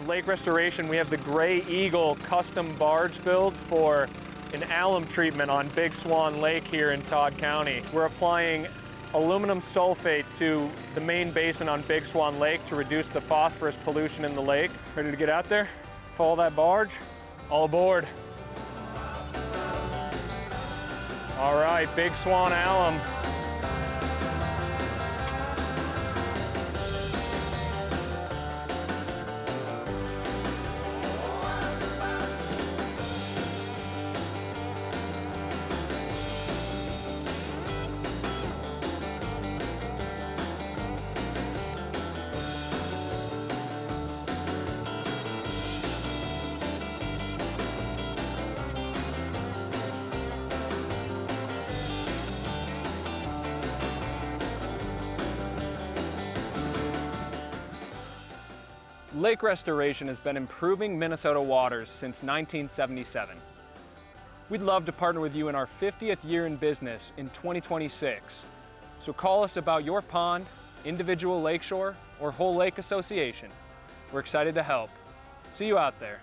lake restoration, we have the Gray Eagle custom barge build for an alum treatment on Big Swan Lake here in Todd County. We're applying aluminum sulfate to the main basin on Big Swan Lake to reduce the phosphorus pollution in the lake. Ready to get out there? Follow that barge? All aboard. All right, Big Swan alum. Lake restoration has been improving Minnesota waters since 1977. We'd love to partner with you in our 50th year in business in 2026. So call us about your pond, individual lakeshore, or whole lake association. We're excited to help. See you out there.